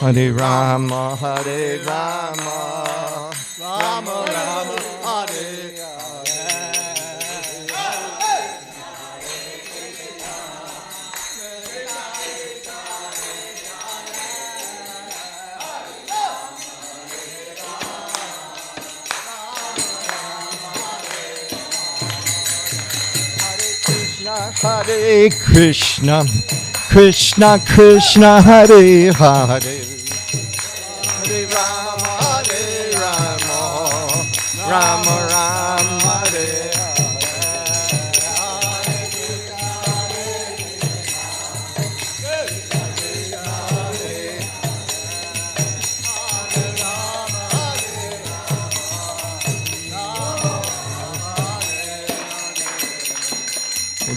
Hare Rama, Hare Rama, Rama Rama, Hare Hare Krishna, Krishna Krishna, Hare Hare, Hare Rama, Hare Rama, Rama Rama, Hare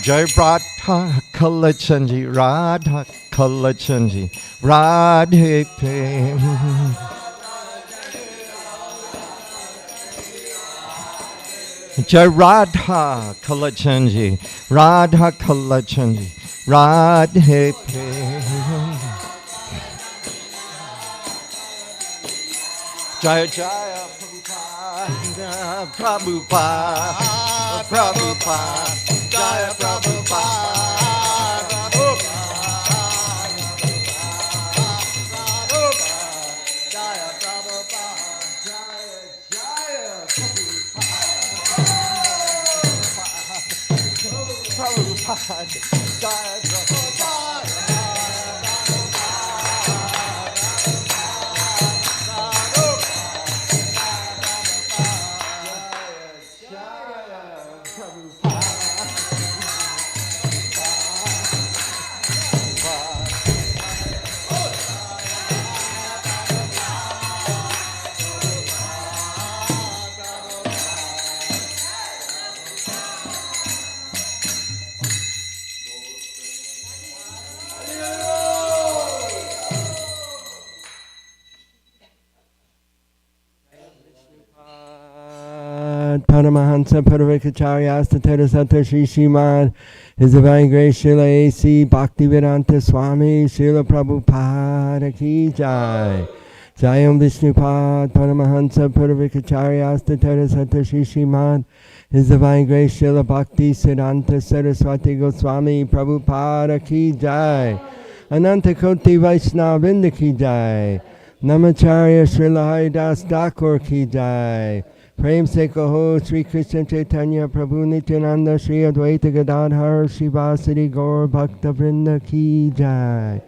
Jai Radha Kalachanji, Radha Kalachanji, Radhe Prem. Jai Radha Kalachanji, Radha Kalachanji, Radhe Prem. Jaya Jaya Prabhupada, Prabhupada, Prabhupada, Jaya Prabhupada, Prabhupada, Jaya Prabhupada, Jaya Jaya Prabhupada, Jaya Prabhupada. Paramahansa Parvikacharyasta Terasata Shri Srimad, His Divine Grace Srila A.C. Bhaktivedanta Swami Srila Prabhupada Ki Jai. Jayam Vishnupad Paramahansa Parvikacharyasta Terasata Shri Srimad, His Divine Grace Srila Bhakti Siddhanta Saraswati Goswami Prabhupada Ki Jai. Ananta Koti Vaishnavinda Ki Jai. Namacharya Srila Haridas Thakur Ki Jai. Prem se kaho Sri Krishna Chaitanya Prabhu Nityananda Sri Advaita Gadadhar Shivasari Gaur Bhakta Vrinda Ki Jai.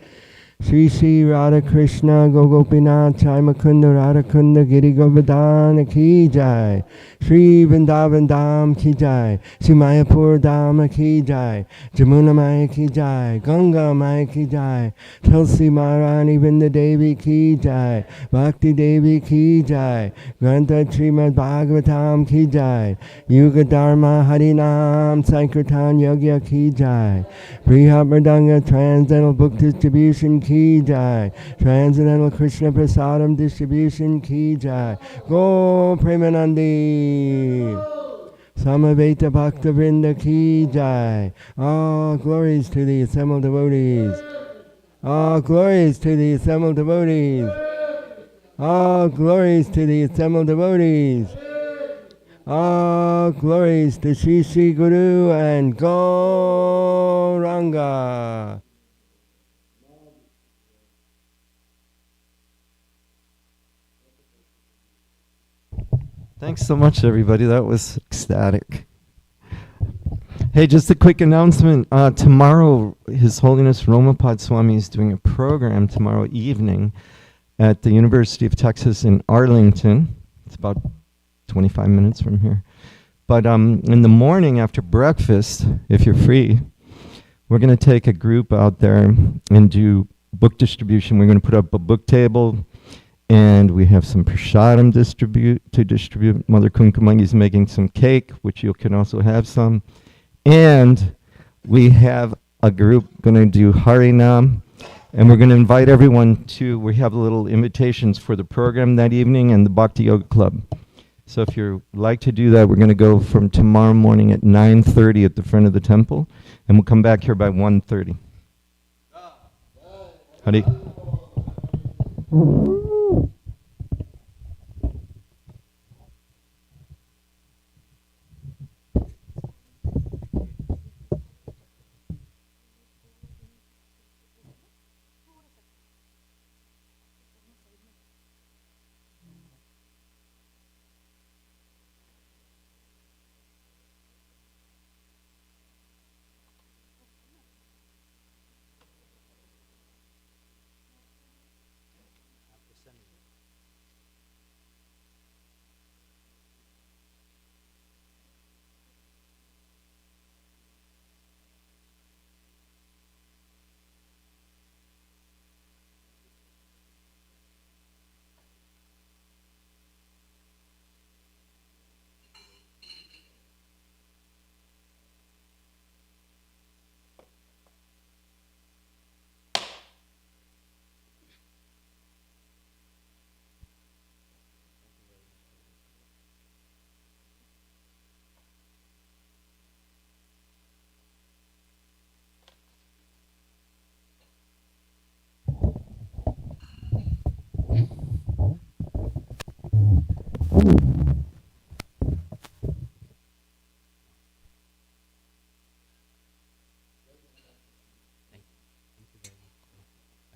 Shri Shri Radha Krishna Gogopinath Chai Mukunda Radha Kunda Giri Govardhana Ki Jai. Shri Vrindavan Dham Ki Jai. Shri Mayapur Dham Ki Jai. Jamuna Maya Ki Jai. Ganga Maya Ki Jai. Tulsi Maharani Vrinda Devi Ki Jai. Bhakti Devi Ki Jai. Grantha Srimad Bhagavatam Ki Jai. Yuga Dharma Harinam Sankirtan Yogya Ki Jai. Brihat Mridanga Transcendental Book Distribution Ki Jai. Transcendental Krishna Prasadam Distribution Ki Jai. Go Premanandi. Samaveta Bhakta Vrinda Ki Jai. All glories to the assembled devotees. All glories to the assembled devotees. All glories to the assembled devotees. All glories to Sri Sri Guru and Gauranga. Thanks so much, everybody. That was ecstatic. Hey, just a quick announcement. Tomorrow, His Holiness Romapad Swami is doing a program tomorrow evening at the University of Texas in Arlington. It's about 25 minutes from here. But in the morning after breakfast, if you're free, we're going to take a group out there and do book distribution. We're going to put up a book table, and we have some prasadam to distribute. Mother Kunkumangi is making some cake, which you can also have some. And we have a group going to do Harinam, and we're going to invite everyone to, we have little invitations for the program that evening and the Bhakti Yoga Club. So if you'd like to do that, we're going to go from tomorrow morning at 9:30 at the front of the temple, and we'll come back here by 1:30. Hari.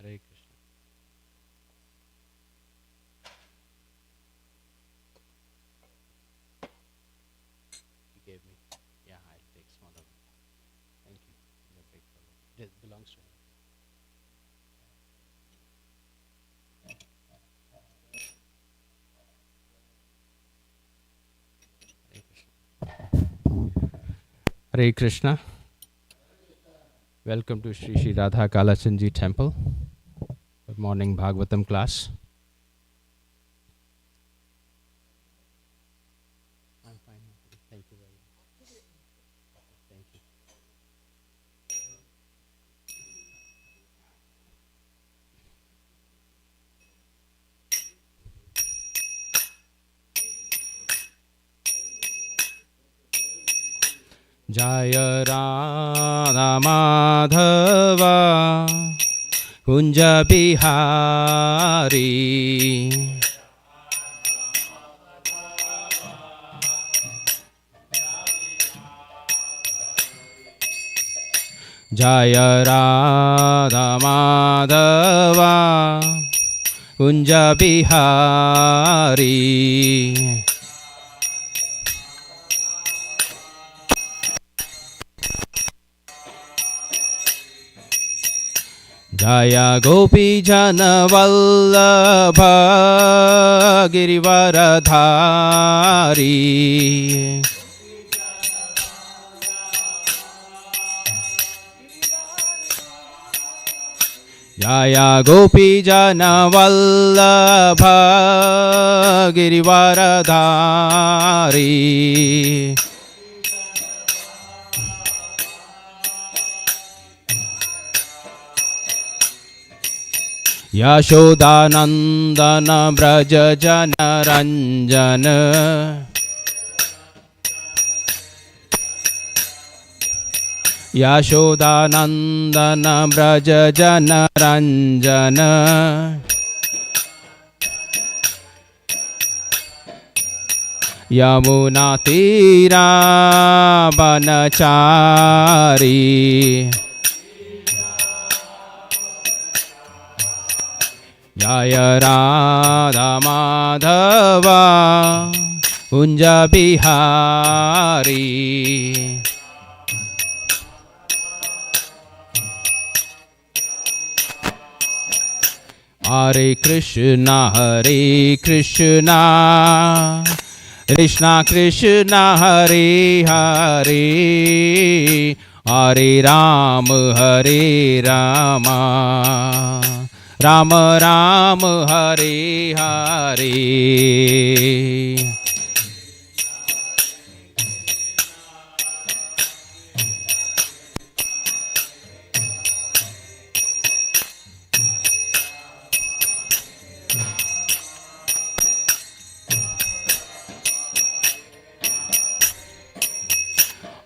Hare Krishna. You gave me. Yeah, I'll take smaller one. Thank you. The big one. It belongs to him. Hare Krishna. Welcome to Sri Sri Radha Kalachandji Temple. Good morning, Bhagavatam class. I'm fine. Thank you very much. Thank you. Jaya Radha Madhava Kunja Bihari Jaya Radha Madhava Kunja Bihari Jaya Gopi Jana Vallabha Girivaradhari Jaya Gopi Jana Vallabha Girivaradhari Yashodanandana Braja Jana Ranjana Yashodanandana Braja Jana Ranjana Yamuna Tira Banachari Jaya Radha Madhava Kunja Bihari Hare Krishna Krishna Krishna Hare Hare Hare Rama Rama Rama Hare Hare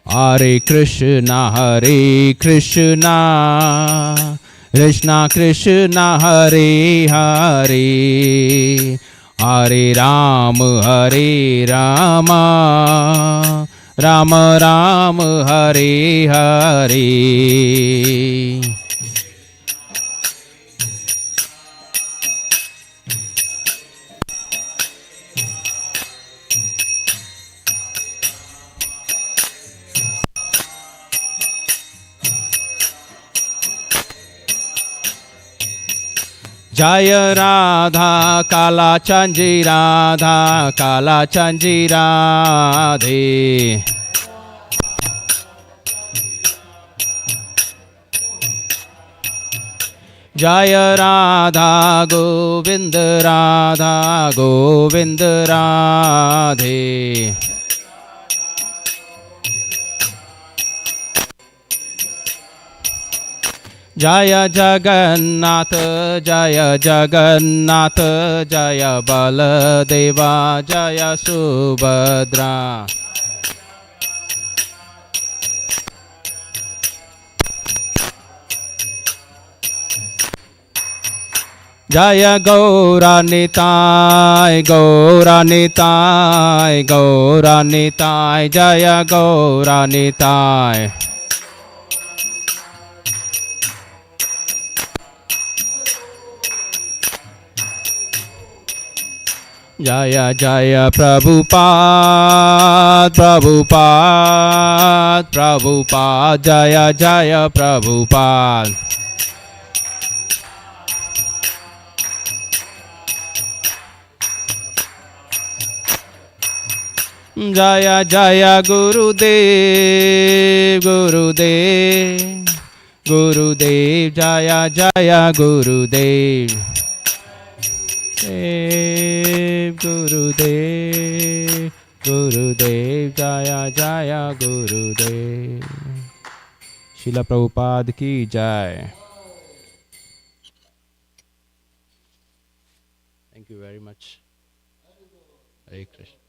Hare Krishna Krishna Krishna Hare Hare, Hare Rama Rama Rama Hare Hare. Jaya Radha Kala Chanji Radha Kala Chanji Radhe. Jaya Radha Govinda Radha Govinda Radhe. Jaya Jagannath Jaya Jagannath Jaya Baladeva Jaya Subhadra. Jaya Gaura Nitai Gaura Nitai Gaura Nitai Jaya Gaura Nitai. Jaya Jaya Prabhupada Prabhupada Prabhupada Jaya Jaya Prabhupada. Jaya Jaya Gurudev Gurudev Gurudev Jaya Jaya Gurudev. Gurudev Gurudev Jaya Jaya Gurudev. Srila Prabhupada ki jai. Thank you very much. Hare Krishna.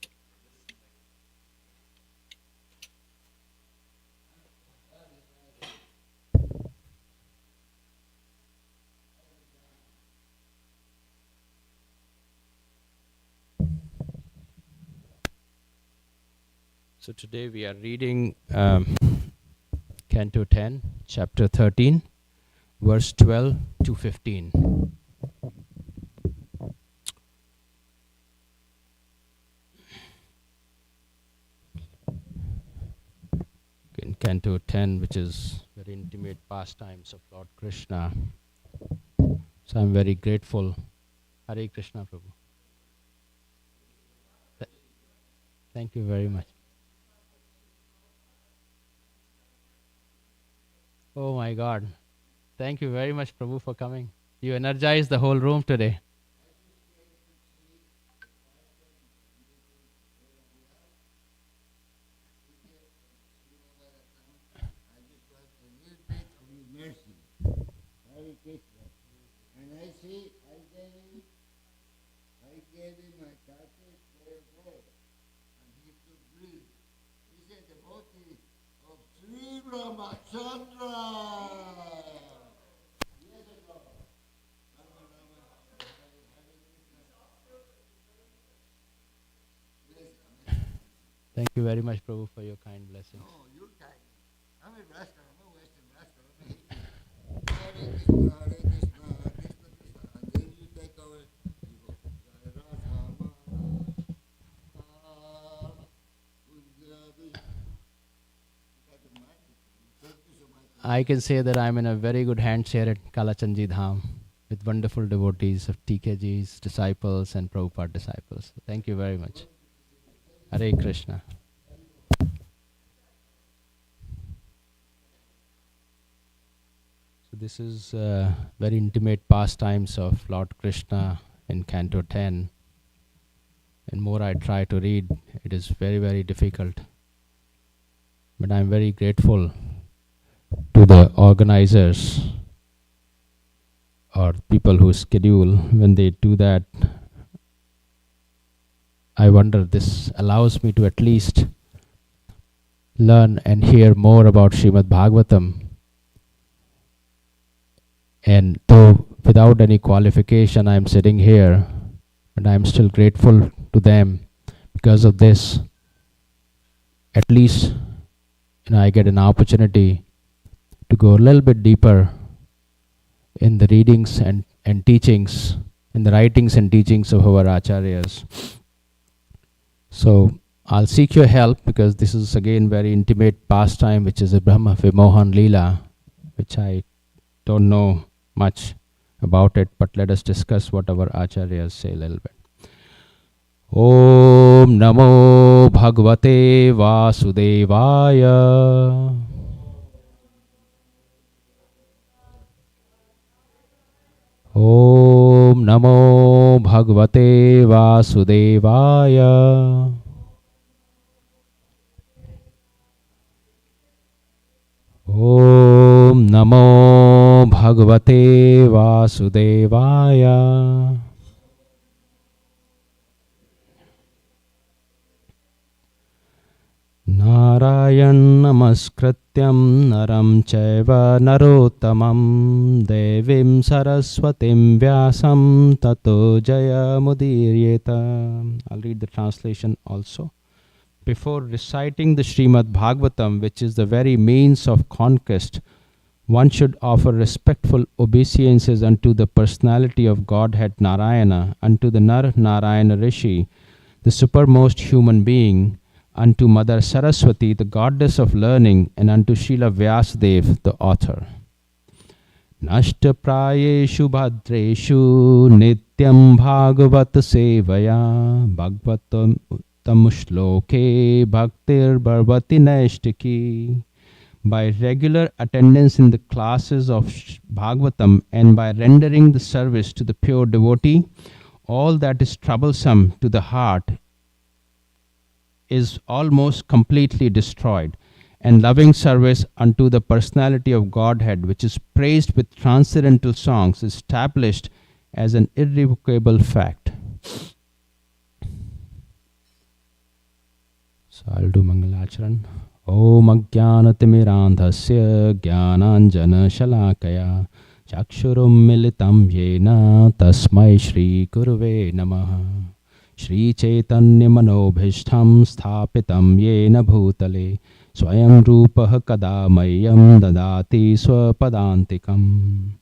So today we are reading Canto 10, Chapter 13, verse 12 to 15. In Canto 10, which is very intimate pastimes of Lord Krishna. So I'm very grateful. Hare Krishna Prabhu. Thank you very much. Oh my God. Thank you very much, Prabhu, for coming. You energized the whole room today. Thank you very much, Prabhu, for your kind blessings. Oh, you're kind. I'm a rascal. I'm a Western rascal. Hare Krishna, Hare Krishna, Krishna Krishna. And then you take over. You go. Jai Radha Madhava, Punjabi. Thank you so much. I can say that I'm in a very good hands here at Kalachandji Dham with wonderful devotees of TKG's disciples and Prabhupada disciples. So thank you very much. Hare Krishna. So this is very intimate pastimes of Lord Krishna in Canto 10. And more I try to read, it is very, very difficult. But I'm very grateful to the organizers or people who schedule. When they do that, I wonder, this allows me to at least learn and hear more about Srimad Bhagavatam And though without any qualification I am sitting here, but I am still grateful to them because of this. At least I get an opportunity to go a little bit deeper in the readings and teachings, in the writings and teachings of our acharyas. So I'll seek your help, because this is again very intimate pastime, which is a Brahma Vimohan Leela, which I don't know much about it, but let us discuss what our acharyas say a little bit. Om Namo Bhagavate Vasudevaya. Om Namo Bhagavate Vasudevaya. Om Namo Bhagavate Vasudevaya. Narayan namaskrityam naram chaiva narottamam devim saraswatim vyasam tato jaya mudiryeta. I'll read the translation also. Before reciting the Srimad Bhagavatam, which is the very means of conquest, one should offer respectful obeisances unto the personality of Godhead Narayana, unto the Nar Narayana Rishi, the supermost human being, unto Mother Saraswati, the goddess of learning, and unto Srila Vyasadev, the author. Nashta prayeshu bhadreshu nityam bhagavat sevaya bhagavatam tamushloke bhaktir bharvati naishtiki. By regular attendance in the classes of Bhagavatam and by rendering the service to the pure devotee, all that is troublesome to the heart is almost completely destroyed, and loving service unto the personality of Godhead, which is praised with transcendental songs, is established as an irrevocable fact. So I'll do Mangalacharan. Om Ajnanatimirandhasya Jnananjana Shalakaya Chakshurum Militam Yena Tasmai Shri Guruve Namaha. Shri Chaitanya Manobhishtam Sthapitam Yena Bhutale Swayam Rupah Kada Mayam Dadati Swapadantikam.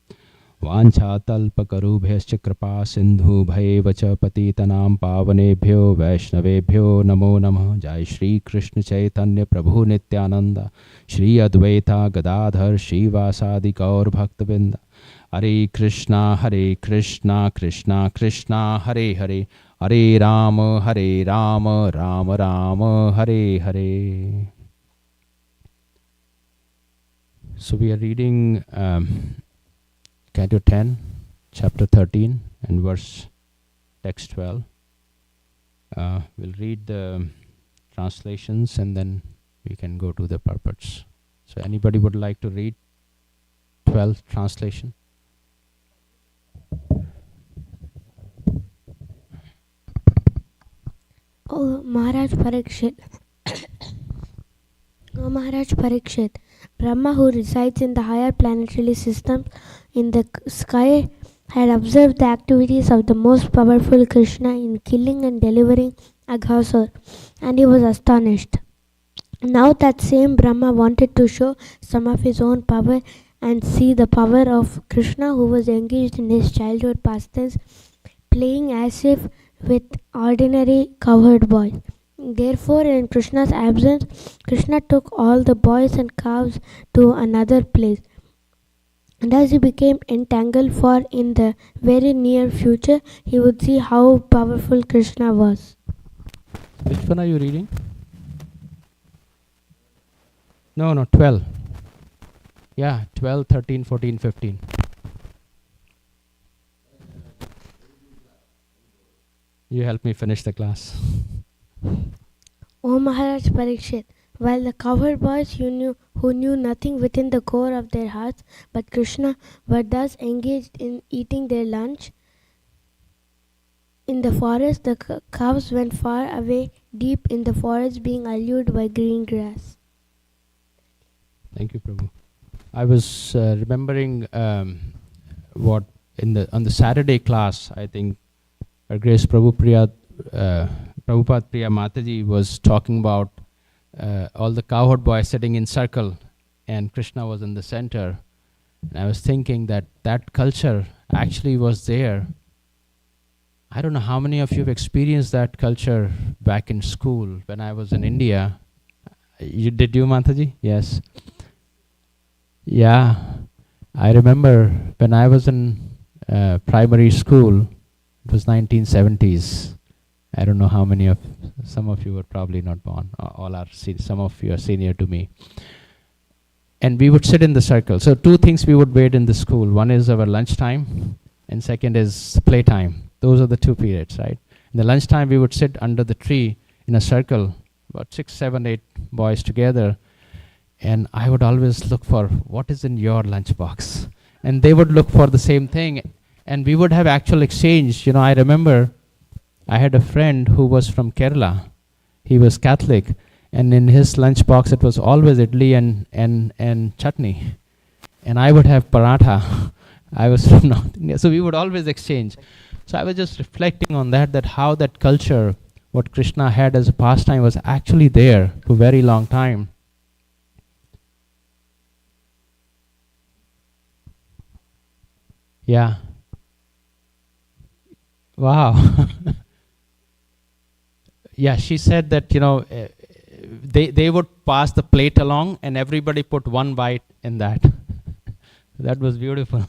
Vanchatalpakarubhyascha kripa sindhu bhaivacha patitanam pavanebhyo vaishnavebhyo namo namah. Jai Shri Krishna Chaitanya Prabhu Nityananda Shri Advaita Gadadhar Shivasadi Gaur Bhaktavinda. Hare Krishna Krishna Krishna Hare Hare, Hare Rama Rama Rama Hare Hare. So we are reading Canto 10, chapter 13 and verse text 12. We'll read the translations and then we can go to the purports. So anybody would like to read 12 translation? O Maharaj Parikshit, O Maharaj Parikshit, Brahma, who resides in the higher planetary systems in the sky, had observed the activities of the most powerful Krishna in killing and delivering Aghasur, and he was astonished. Now that same Brahma wanted to show some of his own power and see the power of Krishna, who was engaged in his childhood pastimes, playing as if with ordinary cowherd boys. Therefore, in Krishna's absence, Krishna took all the boys and calves to another place. And as he became entangled, for in the very near future, he would see how powerful Krishna was. Which one are you reading? No, 12. Yeah, 12, 13, 14, 15. You help me finish the class. O Maharaj Parikshit, while the cowherd boys who knew nothing within the core of their hearts but Krishna were thus engaged in eating their lunch in the forest, the cows went far away deep in the forest, being allured by green grass. Thank you, Prabhu. I was remembering what on the Saturday class, I think our Grace Prabhupada Priya Mataji was talking about all the cowherd boys sitting in circle, and Krishna was in the center. And I was thinking that culture actually was there. I don't know how many of you have experienced that culture back in school when I was in India. Did you, Mataji? Yes. Yeah. I remember when I was in primary school, it was 1970s. I don't know how many of, some of you were probably not born. All are, some of you are senior to me. And we would sit in the circle. So two things we would wait in the school. One is our lunchtime, and second is playtime. Those are the two periods, right? In the lunchtime, we would sit under the tree in a circle, about 6, 7, 8 boys together. And I would always look for what is in your lunchbox. And they would look for the same thing. And we would have actual exchange. You know, I remember I had a friend who was from Kerala. He was Catholic. And in his lunchbox, it was always idli and chutney. And I would have paratha. I was from North India. So we would always exchange. So I was just reflecting on that how that culture, what Krishna had as a pastime, was actually there for a very long time. Yeah. Wow. Yeah, she said that, you know, they would pass the plate along and everybody put one bite in that. That was beautiful.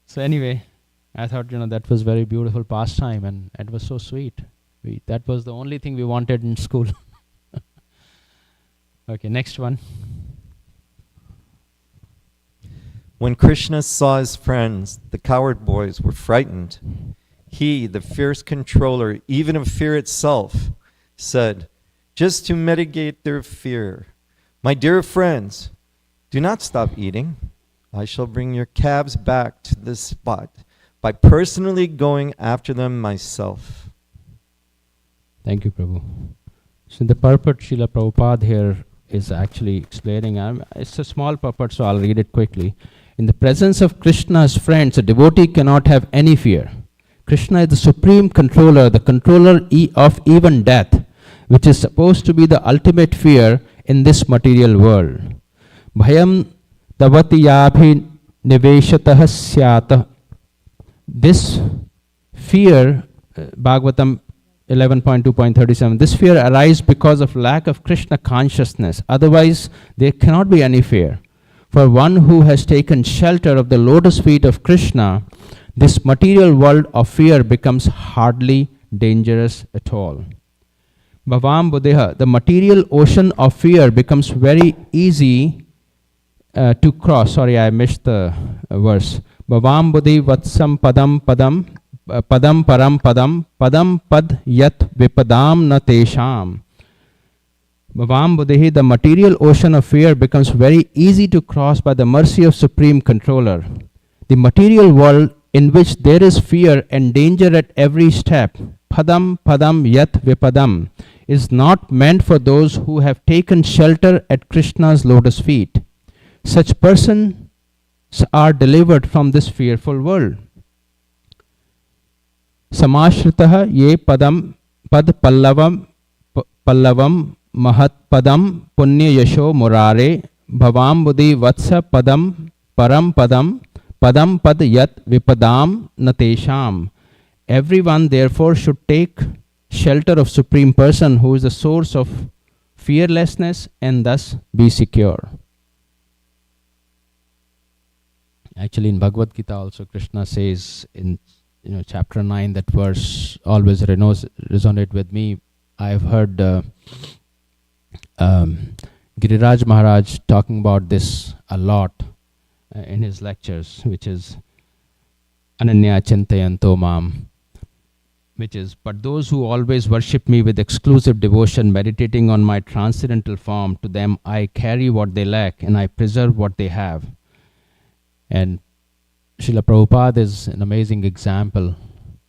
So anyway, I thought, you know, that was very beautiful pastime, and it was so sweet. That was the only thing we wanted in school. Okay, next one. When Krishna saw his friends, the coward boys, were frightened, he, the fierce controller, even of fear itself, said, just to mitigate their fear, my dear friends, do not stop eating. I shall bring your calves back to this spot by personally going after them myself. Thank you, Prabhu. So the purport Srila Prabhupada here is actually explaining. It's a small purport, so I'll read it quickly. In the presence of Krishna's friends, a devotee cannot have any fear. Krishna is the supreme controller, the controller of even death, which is supposed to be the ultimate fear in this material world. Bhayam davatiyabhi niveshatah syata. This fear, Bhagavatam 11.2.37, this fear arises because of lack of Krishna consciousness. Otherwise, there cannot be any fear. For one who has taken shelter of the lotus feet of Krishna, this material world of fear becomes hardly dangerous at all. Bhavam Buddha, the material ocean of fear becomes very easy to cross. Sorry, I missed the verse. Bhavam Buddhi Vatsam Padam Padam Padam Param Padam Padam Pad Yat Vipadam Na Tesham. Bhavam Buddhi, the material ocean of fear becomes very easy to cross by the mercy of Supreme Controller. The material world in which there is fear and danger at every step, Padam Padam Yat Vipadam, is not meant for those who have taken shelter at Krishna's lotus feet. Such persons are delivered from this fearful world. Samashritah ye padam pad pallavam mahat padam punya yasho murare bhavam buddhi vatsa padam param padam padam pad yat vipadam natesham. Everyone therefore should take shelter of Supreme Person, who is the source of fearlessness, and thus be secure. Actually, in Bhagavad Gita also, Krishna says in chapter 9, that verse always resonate with me. I have heard Giriraj Maharaj talking about this a lot in his lectures, which is Ananya Chintayanto Mam, which is, but those who always worship me with exclusive devotion, meditating on my transcendental form, to them I carry what they lack and I preserve what they have. And Srila Prabhupada is an amazing example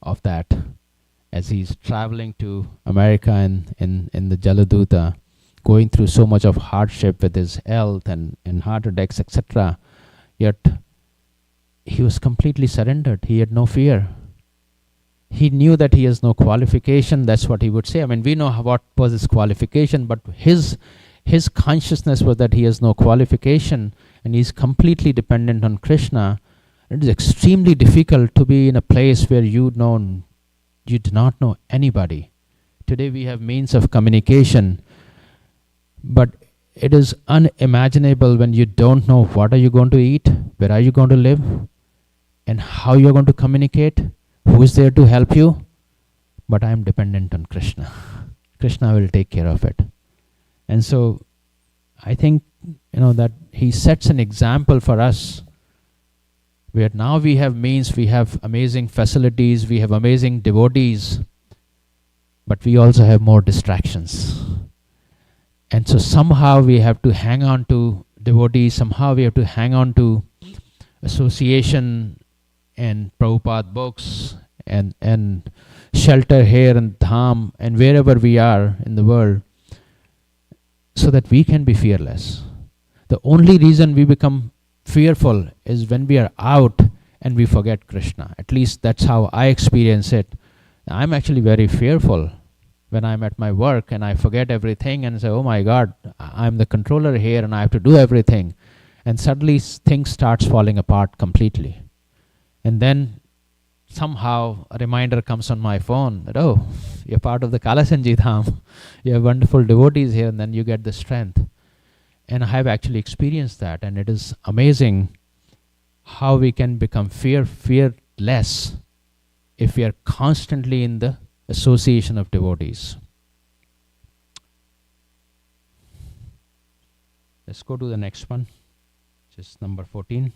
of that, as he's traveling to America in the Jaladuta, going through so much of hardship with his health and heart attacks, etc. Yet he was completely surrendered. He had no fear. He knew that he has no qualification. That's what he would say. I mean, we know what was his qualification, but his consciousness was that he has no qualification and he's completely dependent on Krishna. It is extremely difficult to be in a place where you do not know anybody. Today we have means of communication, but it is unimaginable when you don't know what are you going to eat, where are you going to live, and how you're going to communicate, who is there to help you. But I am dependent on Krishna. Krishna will take care of it. And so I think, that he sets an example for us, where now we have means, we have amazing facilities, we have amazing devotees, but we also have more distractions. And so somehow we have to hang on to devotees, somehow we have to hang on to association and Prabhupada books and shelter here and Dham and wherever we are in the world, so that we can be fearless. The only reason we become fearful is when we are out and we forget Krishna. At least that's how I experience it. I'm actually very fearful when I'm at my work and I forget everything and say, oh my God, I'm the controller here and I have to do everything. And suddenly things starts falling apart completely. And then somehow a reminder comes on my phone that, oh, you're part of the Kalasanji Dham. You have wonderful devotees here, and then you get the strength. And I have actually experienced that, and it is amazing how we can become fearless if we are constantly in the association of devotees. Let's go to the next one, which is number 14.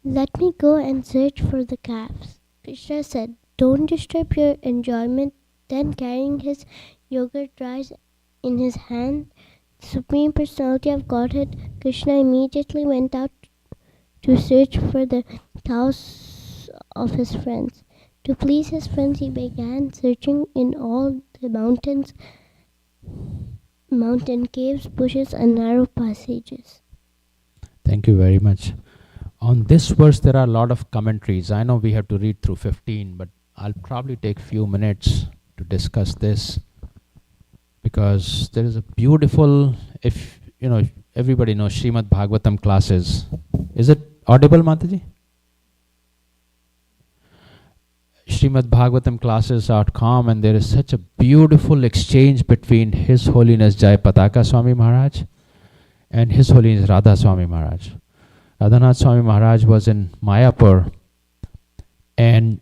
Let me go and search for the calves. Krishna said, don't disturb your enjoyment. Then carrying his yogurt rice in his hand, the Supreme Personality of Godhead, Krishna immediately went out to search for the cows of his friends. To please his friends, he began searching in all the mountains, mountain caves, bushes, and narrow passages. Thank you very much. On this verse, there are a lot of commentaries. I know we have to read through 15, but I'll probably take few minutes to discuss this, because there is a beautiful, if everybody knows Srimad Bhagavatam classes. Is it audible, Mataji? SrimadBhagavatamclasses.com, and there is such a beautiful exchange between His Holiness Jai Pataka Swami Maharaj and His Holiness Radha Swami Maharaj. Radhanath Swami Maharaj was in Mayapur, and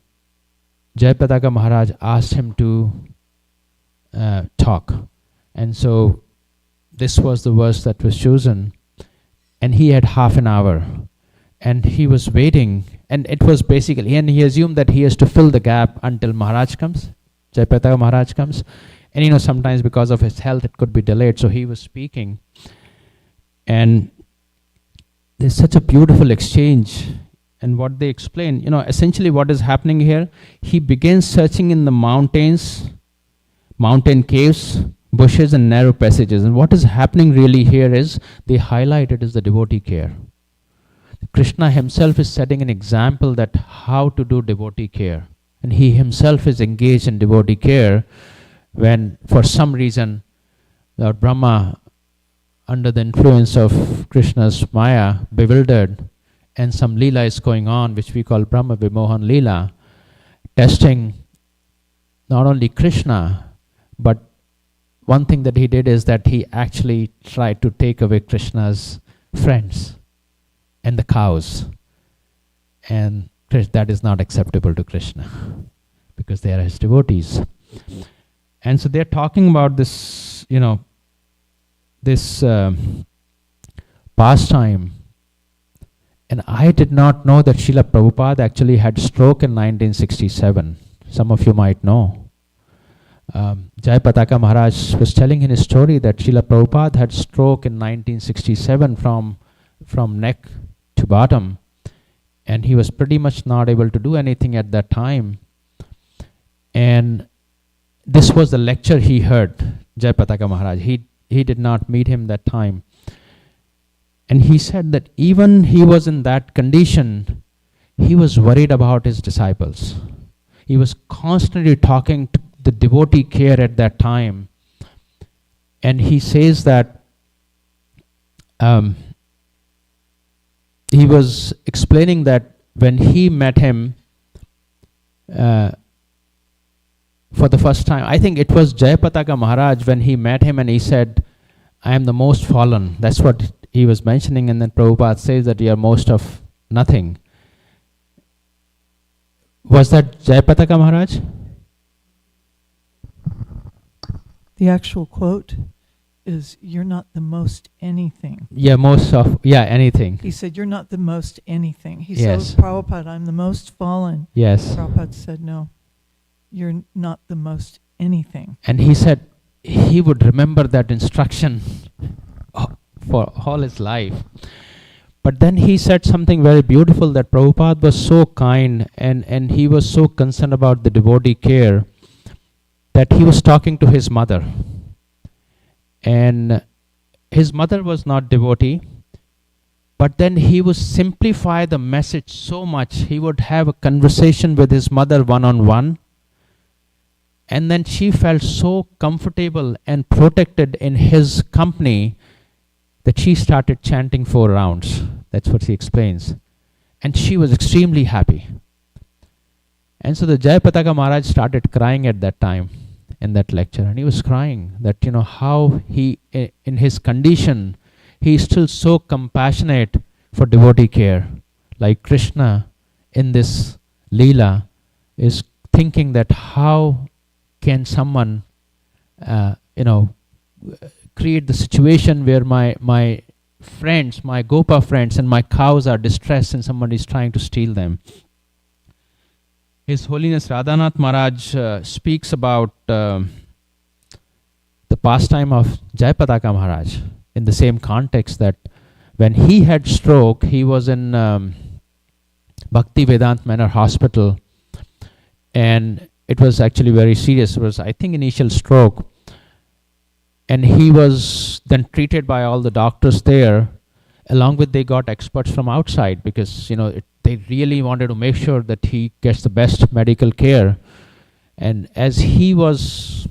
Jai Pataka Maharaj asked him to talk. And so this was the verse that was chosen, and he had half an hour, and he was waiting, and it was basically, and he assumed that he has to fill the gap until Maharaj comes, Jai Pataka Maharaj comes. And sometimes because of his health it could be delayed, so he was speaking. And there's such a beautiful exchange, and what they explain, essentially what is happening here, he begins searching in the mountains, mountain caves, bushes and narrow passages. And what is happening really here is, they highlight it as the devotee care. Krishna himself is setting an example that how to do devotee care. And he himself is engaged in devotee care when, for some reason, Lord Brahma, under the influence of Krishna's Maya, bewildered, and some Leela is going on, which we call Brahma Vimohan Leela, testing not only Krishna, but one thing that he did is that he actually tried to take away Krishna's friends and the cows. And that is not acceptable to Krishna, because they are his devotees. And so they're talking about this, this pastime. And I did not know that Srila Prabhupada actually had stroke in 1967. Some of you might know. Jai Pataka Maharaj was telling in his story that Srila Prabhupada had stroke in 1967 from neck to bottom. And he was pretty much not able to do anything at that time. And this was the lecture he heard, Jayapataka Maharaj. He did not meet him that time. And he said that even he was in that condition, he was worried about his disciples. He was constantly talking to the devotee care at that time. And he says that he was explaining that when he met him for the first time, I think it was Jayapataka Maharaj when he met him and he said, I am the most fallen. That's what he was mentioning, and then Prabhupada says that you are most of nothing. Was that Jayapataka Maharaj? The actual quote is, you're not the most anything. Yeah, anything. He said, you're not the most anything. He Yes. said, Prabhupada, I'm the most fallen. Yes. Prabhupada said, no, you're not the most anything. And he said he would remember that instruction for all his life. But then he said something very beautiful, that Prabhupada was so kind and he was so concerned about the devotee care that he was talking to his mother. And his mother was not devotee, but then he would simplify the message so much. He would have a conversation with his mother one-on-one, and then she felt so comfortable and protected in his company that she started chanting 4 rounds. That's what he explains. And she was extremely happy. And so the Jayapataka Maharaj started crying at that time in that lecture. And he was crying that, how he, in his condition, he is still so compassionate for devotee care. Like Krishna in this Leela is thinking that how can someone, create the situation where my friends, my Gopa friends and my cows are distressed and somebody is trying to steal them. His Holiness Radhanath Maharaj speaks about the pastime of Jayapataka Maharaj in the same context, that when he had stroke, he was in Bhakti Vedant Manor Hospital, and it was actually very serious. It was, I think, initial stroke. And he was then treated by all the doctors there, along with they got experts from outside, because they really wanted to make sure that he gets the best medical care. And as Radhanath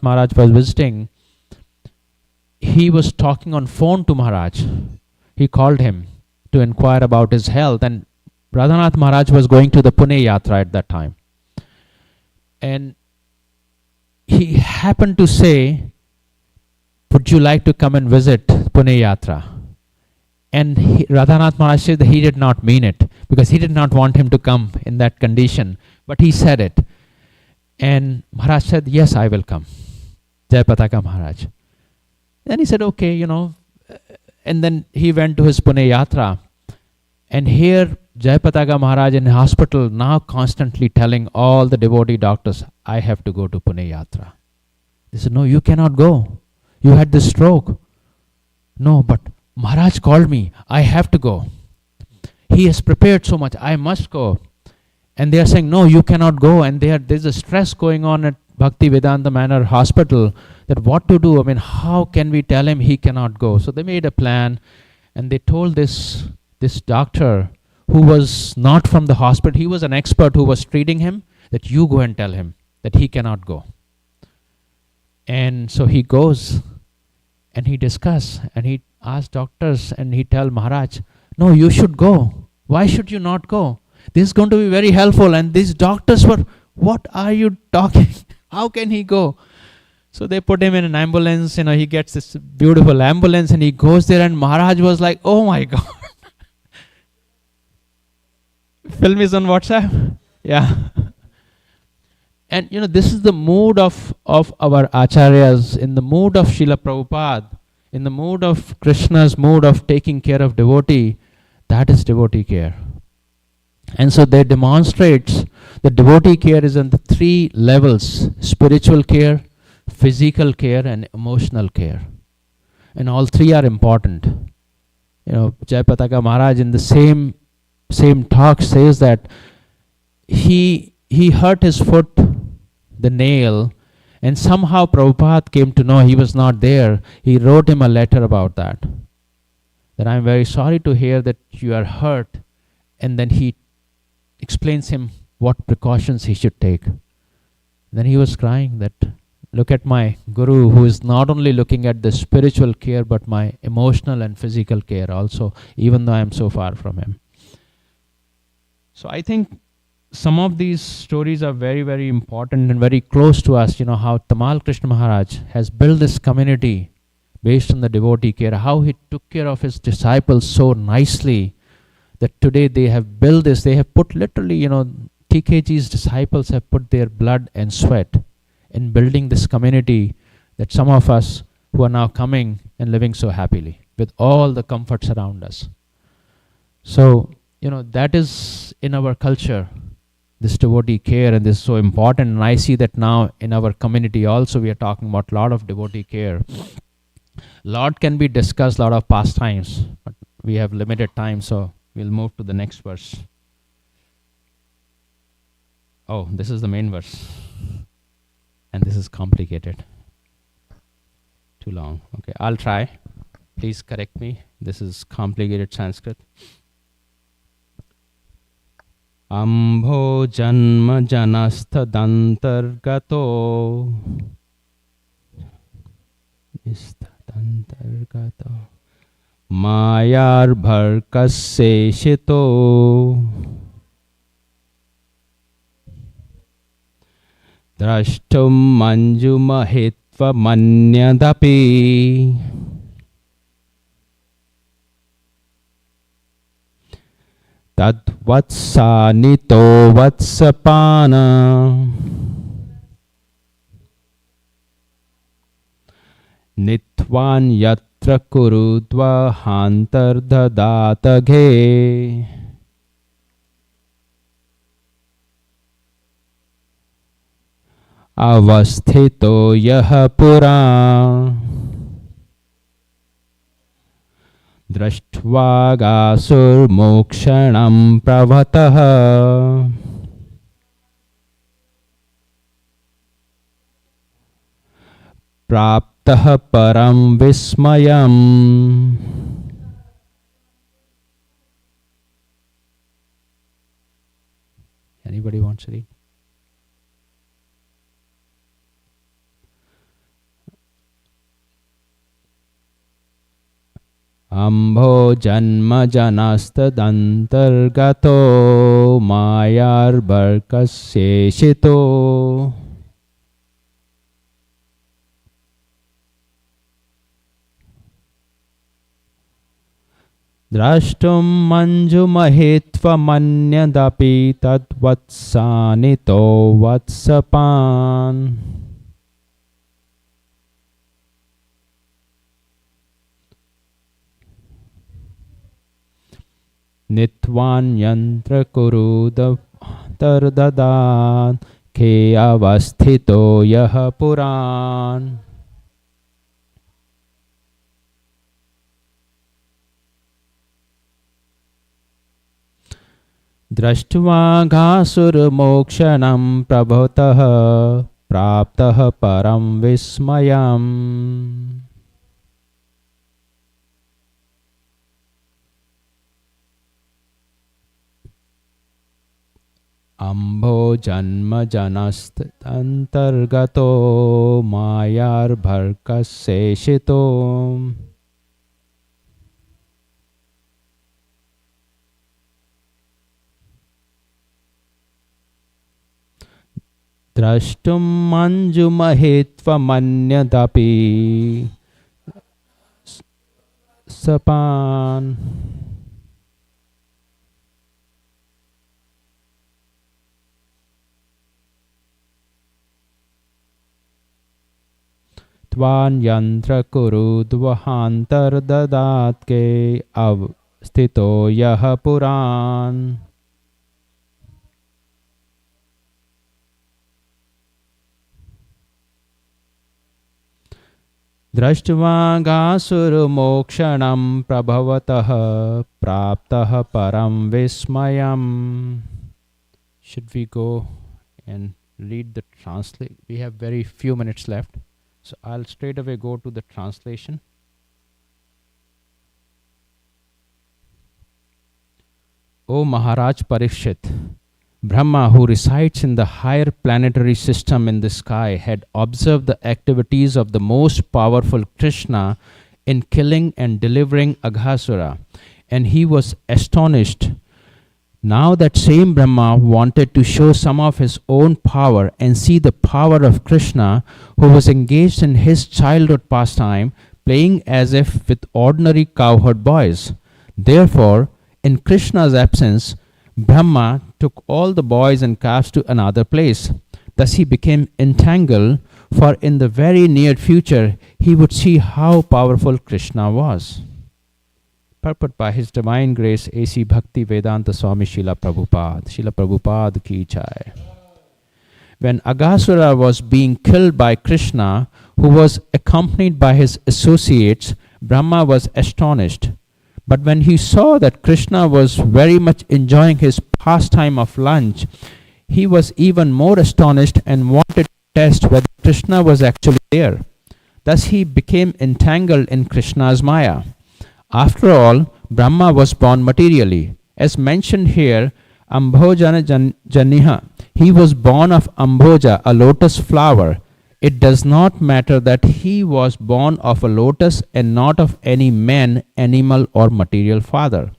Maharaj was visiting, he was talking on phone to Maharaj. He called him to inquire about his health, and Radhanath Maharaj was going to the Pune Yatra at that time. And he happened to say, would you like to come and visit Pune Yatra? And Radhanath Maharaj said that he did not mean it, because he did not want him to come in that condition. But he said it. And Maharaj said, yes, I will come. Jayapataka Maharaj. Then he said, okay, and then he went to his Pune Yatra. And here Jayapataka Maharaj in the hospital now constantly telling all the devotee doctors, I have to go to Pune Yatra. They said, no, you cannot go. You had this stroke. No, but Maharaj called me. I have to go. He has prepared so much. I must go. And they are saying, no, you cannot go. And there's a stress going on at Bhakti Vedanta Manor Hospital, that what to do. I mean, how can we tell him he cannot go? So they made a plan, and they told this doctor, who was not from the hospital, he was an expert who was treating him, that you go and tell him that he cannot go. And so he goes and he discusses and he asks doctors and he tells Maharaj, no, you should go. Why should you not go? This is going to be very helpful. And these doctors were, what are you talking? How can he go? So they put him in an ambulance, he gets this beautiful ambulance and he goes there, and Maharaj was like, oh my God. Film is on WhatsApp? Yeah. And this is the mood of our acharyas, in the mood of Srila Prabhupada, in the mood of Krishna's mood of taking care of devotee. That is devotee care. And so they demonstrates that devotee care is on the 3 levels: spiritual care, physical care, and emotional care. And all 3 are important. Jayapataka Maharaj in the same talk says that he hurt his foot the nail, and somehow Prabhupada came to know he was not there. He wrote him a letter about that. That I'm very sorry to hear that you are hurt. And then he explains him what precautions he should take. Then he was crying that, look at my guru who is not only looking at the spiritual care but my emotional and physical care also, even though I am so far from him. So I think some of these stories are very, very important and very close to us. You know, how Tamal Krishna Maharaj has built this community based on the devotee care, how he took care of his disciples so nicely that today they have built this. They have put literally, you know, TKG's disciples have put their blood and sweat in building this community that some of us who are now coming and living so happily with all the comforts around us. So, you know, that is in our culture, this devotee care, and this is so important. And I see that now in our community also we are talking about a lot of devotee care. Lot can be discussed, lot of pastimes, but we have limited time, so we'll move to the next verse. Oh, this is the main verse. And this is complicated. Too long. Okay, I'll try. Please correct me. This is complicated Sanskrit. Ambho janma janasthadantargato isthadantargato mayar bharkaseshito drashtum manjumahitva manyadapi tadvatsanito vatsapana nitvan yatra kurudva hantardadatage avasthito yaha pura drashtvagasur mokshanam pravataha praptah param vismayam. Anybody wants to read? Ambho janma janasthadantargato mayar bharkaseshito drashtum manjumahitva manyadapi tadvatsanito vatsapan nitvan yantra kuruda tardadan ke avasthito yaha puran. Drashtva ghasur mokshanam prabhutah praptah param vismayam. Ambho janma janasthadantargato mayar bharkaseshito drashtum manjumahitva manyadapi sapan tvan yantra kuru dvahantar dadatke avsthito yaha puran. Drashtva gasur mokshanam prabhavatah praptah param vismayam. Should we go and read the translate. We have very few minutes left, so I'll straight away go to the translation. O Maharaj Parikshit, Brahma, who resides in the higher planetary system in the sky, had observed the activities of the most powerful Krishna in killing and delivering Aghasura, and he was astonished. Now that same Brahma wanted to show some of his own power and see the power of Krishna, who was engaged in his childhood pastime, playing as if with ordinary cowherd boys. Therefore, in Krishna's absence, Brahma took all the boys and calves to another place. Thus he became entangled, for in the very near future he would see how powerful Krishna was. Purport by His Divine Grace A.C. Bhakti Vedanta Swami Srila Prabhupada ki jai. When Aghasura was being killed by Krishna, who was accompanied by his associates, Brahma was astonished. But when he saw that Krishna was very much enjoying his pastime of lunch, he was even more astonished and wanted to test whether Krishna was actually there. Thus he became entangled in Krishna's Maya. After all, Brahma was born materially. As mentioned here, Ambhojana Janiha, he was born of Ambhoja, a lotus flower. It does not matter that he was born of a lotus and not of any man, animal or material father.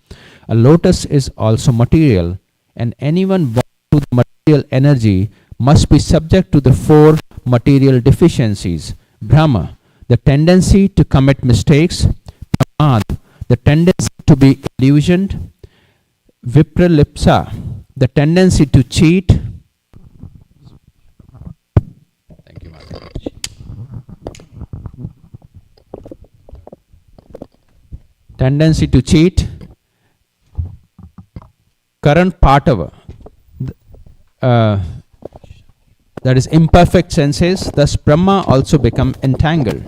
A lotus is also material, and anyone born to the material energy must be subject to the four material deficiencies. Brahma, the tendency to commit mistakes; Pramad, the tendency to be illusioned; Vipralipsa, the tendency to cheat. Thank you, Maharaj. Tendency to cheat. Current Patava, that is imperfect senses. Thus Brahma also become entangled.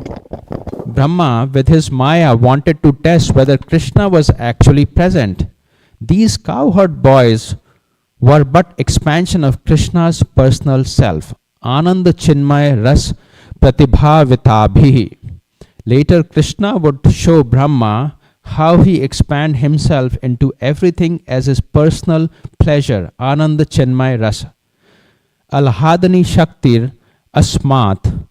Brahma with his Maya wanted to test whether Krishna was actually present. These cowherd boys were but expansion of Krishna's personal self. Ananda Chinmay Ras Pratibhavitabhi. Later Krishna would show Brahma how he expand himself into everything as his personal pleasure. Ananda Chinmay Rasa. Alhadani Shaktir Asmat.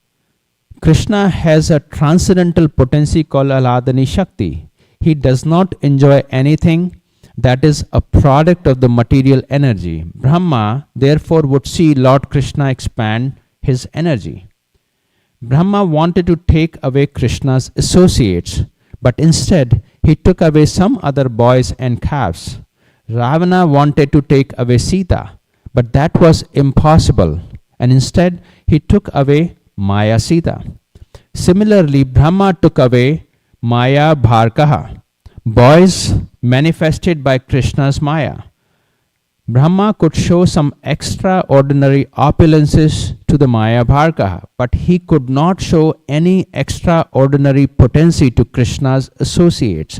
Krishna has a transcendental potency called Alhadani Shakti. He does not enjoy anything that is a product of the material energy. Brahma therefore would see Lord Krishna expand his energy. Brahma wanted to take away Krishna's associates, but instead he took away some other boys and calves. Ravana wanted to take away Sita, but that was impossible, and instead he took away Maya Sita. Similarly, Brahma took away Maya Bharkaha, boys manifested by Krishna's Maya. Brahma could show some extraordinary opulences to the Maya Bharkaha, but he could not show any extraordinary potency to Krishna's associates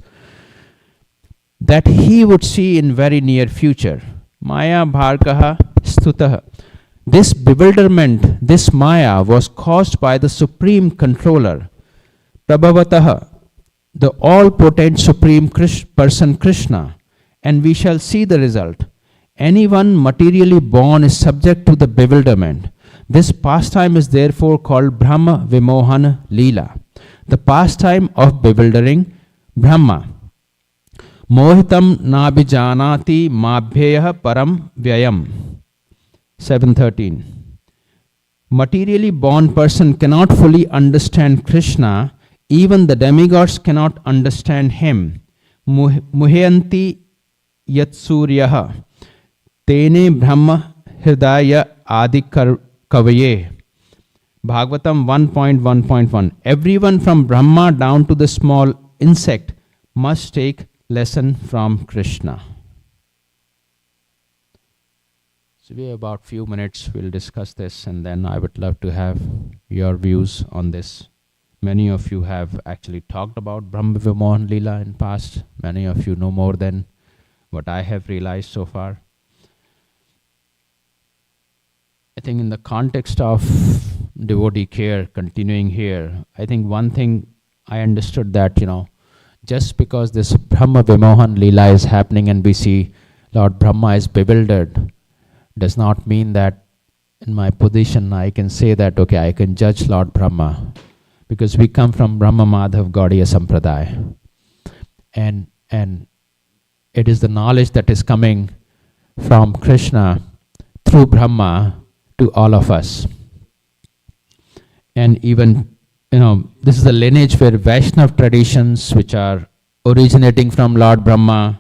that he would see in very near future. Maya Bharkaha Stutaha. This bewilderment, this Maya, was caused by the Supreme Controller, Prabhavataha, the all-potent Supreme Person Krishna, and we shall see the result. Anyone materially born is subject to the bewilderment. This pastime is therefore called Brahma Vimohana Leela, the pastime of bewildering Brahma. Mohitam nabhijanati mabhyayah param vyayam. 713. Materially born person cannot fully understand Krishna. Even the demigods cannot understand him. Muhyanti yatsuryaha tene brahma hridaya adi kavaye. Bhagavatam 1.1.1. Everyone from Brahma down to the small insect must take lesson from Krishna. So we have about few minutes. We'll discuss this, and then I would love to have your views on this. Many of you have actually talked about Brahma Vimohan Leela in past. Many of you know more than what I have realized so far. I think in the context of devotee care, continuing here, I think one thing I understood that, just because this Brahma Vimohan Leela is happening and we see Lord Brahma is bewildered, does not mean that in my position I can say that, okay, I can judge Lord Brahma, because we come from Brahma Madhav Gaudiya Sampradaya. And it is the knowledge that is coming from Krishna through Brahma to all of us. And even, this is the lineage where Vaishnav traditions, which are originating from Lord Brahma,